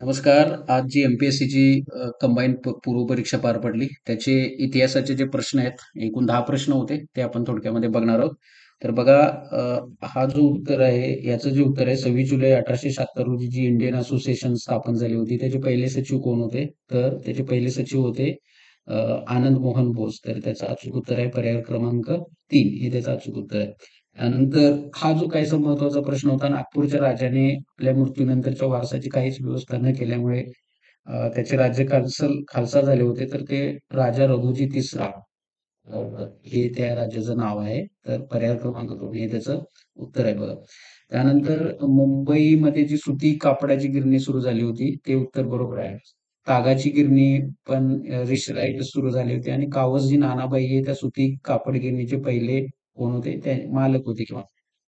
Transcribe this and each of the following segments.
नमस्कार. आज जी एमपीएससीची कंबाईन पूर्व परीक्षा पार पडली त्याचे इतिहासाचे जे प्रश्न आहेत, एकूण 10 प्रश्न होते, ते आपण थोडक्यामध्ये बघणार आहोत. तर बघा, हा जो उत्तर आहे, याचं जे उत्तर आहे, 26 जुलै 1876 रोजी जी इंडियन असोसिएशन स्थापन झाली होती, त्याचे पहिले सचिव कोण होते? तर त्याचे पहिले सचिव होते अ, आनंद मोहन बोस. तर त्याचं अचूक उत्तर आहे पर्याय क्रमांक 3, हे त्याचं अचूक उत्तर आहे. त्यानंतर हा जो काहीसा महत्वाचा प्रश्न होता, नागपूरच्या राजाने आपल्या मृत्यूनंतरच्या वारसाची काहीच व्यवस्था न केल्यामुळे त्याचे राज्य खालसा झाले होते. तर ते राजा रघुजी तिसरा, हे त्या राज्याचं नाव आहे. तर पर्याय क्रमांक 2 हे त्याचं उत्तर आहे बघा. त्यानंतर मुंबईमध्ये जी सुती कापडाची गिरणी सुरू झाली होती, ते उत्तर बरोबर आहे. तागाची गिरणी पण सुरू झाली होती आणि कावसजी नानाबाई हे त्या सुती कापड गिरणीचे पहिले कोण होते? ते मालक होते किंवा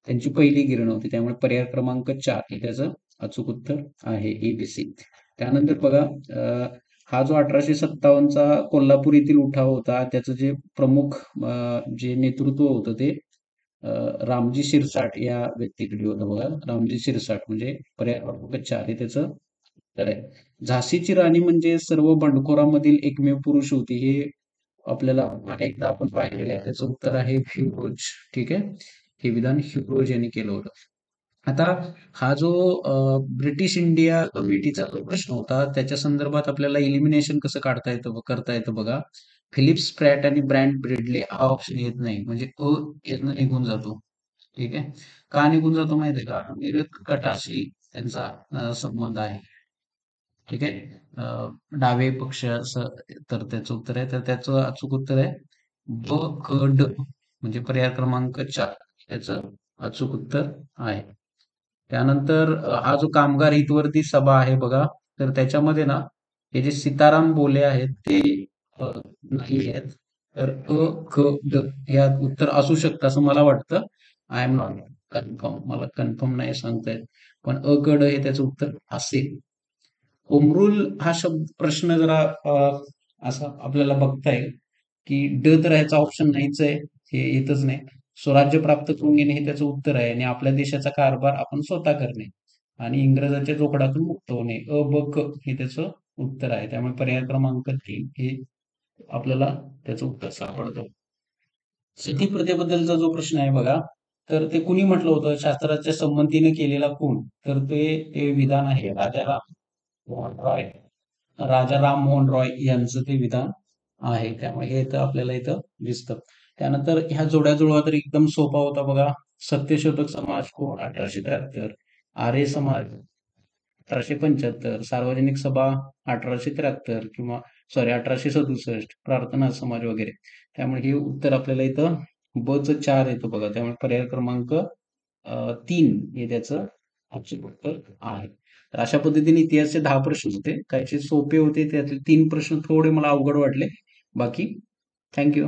त्यांची पहिली गिरण होती. त्यामुळे पर्याय क्रमांक 4 हे त्याचं अचूक उत्तर आहे, एबीसी. त्यानंतर बघा, हा जो 1857चा कोल्हापूर येथील उठाव होता, त्याचं जे प्रमुख जे नेतृत्व होतं ते अ, रामजी शिरसाट या व्यक्तीकडे होतं बघा. रामजी शिरसाट म्हणजे पर्याय क्रमांक 4 हे त्याचं उत्तर आहे. झाशीची राणी म्हणजे सर्व बंडखोरामधील एकमेव पुरुष होती, हे आपल्याला अनेकदा आपण पाहिलेलं आहे. त्याचं उत्तर आहे ह्युरोज. ठीक आहे. हे विधान ह्युरोज यांनी केलं होतं. आता हा जो ब्रिटिश इंडिया कमिटीचा जो प्रश्न होता, त्याच्या संदर्भात आपल्याला इलिमिनेशन कसं काढता येतं करता येतं बघा. फिलिप्स प्रॅट आणि ब्रँड ब्रेडले हा ऑप्शन येत नाही, म्हणजे यातनं निघून जातो. ठीक आहे. का निघून जातो माहिती आहे का? मिरक कटाशी त्यांचा संबंध आहे. ठीक आहे. डावे पक्ष असं, तर त्याचं उत्तर आहे. तर त्याचं अचूक उत्तर आहे ब क ड, म्हणजे पर्याय क्रमांक 4 याचं अचूक उत्तर आहे. त्यानंतर हा जो कामगार हितवर्दी सभा आहे बघा, तर त्याच्यामध्ये ना हे जे सीताराम बोले आहेत ते अ, नाही आहेत. तर क ड यात उत्तर असू शकतं असं मला वाटतं. आय एम नॉट कन्फर्म, मला कन्फर्म नाही सांगता येत. पण क ड हे त्याचं उत्तर असेल. होमरूल हा शब्द प्रश्न जरा असा आपल्याला बघता येईल, की ड तर ह्याचा ऑप्शन नाहीच आहे, हे येतच नाही. स्वराज्य प्राप्त करून घेणे हे त्याचं उत्तर आहे आणि आपल्या देशाचा कारभार आपण स्वतः करणे आणि इंग्रजांच्या जोखडातून मुक्त होणे, अ ब क हे त्याचं उत्तर आहे. त्यामुळे पर्याय क्रमांक 3 हे आपल्याला त्याचं उत्तर सापडतं. सती प्रथेबद्दलचा जो प्रश्न आहे बघा, तर ते कुणी म्हटलं होतं? शास्त्राच्या संमतीने केलेला खून. तर ते ते विधान आहे राजाराम मोहन रॉय. राजा राममोहन रॉय यांचं ते विधान आहे. त्यामुळे हे इथं आपल्याला इथं दिसतं. त्यानंतर ह्या जोड्या जुळवा तर एकदम सोपा होता बघा. सत्यशोधक समाज कोण? 1873. आर्य समाज 1875. सार्वजनिक सभा 1873 किंवा सॉरी 1867. प्रार्थना समाज वगैरे. त्यामुळे हे उत्तर आपल्याला इथं ब च 4 येतं बघा. त्यामुळे पर्याय क्रमांक 3 हे त्याचं अचूक उत्तर आहे. तर अशा पद्धतीने इतिहासचे 10 प्रश्न होते. काहीचे सोपे होते. त्यातले 3 प्रश्न थोडे मला अवघड वाटले. बाकी थँक यू.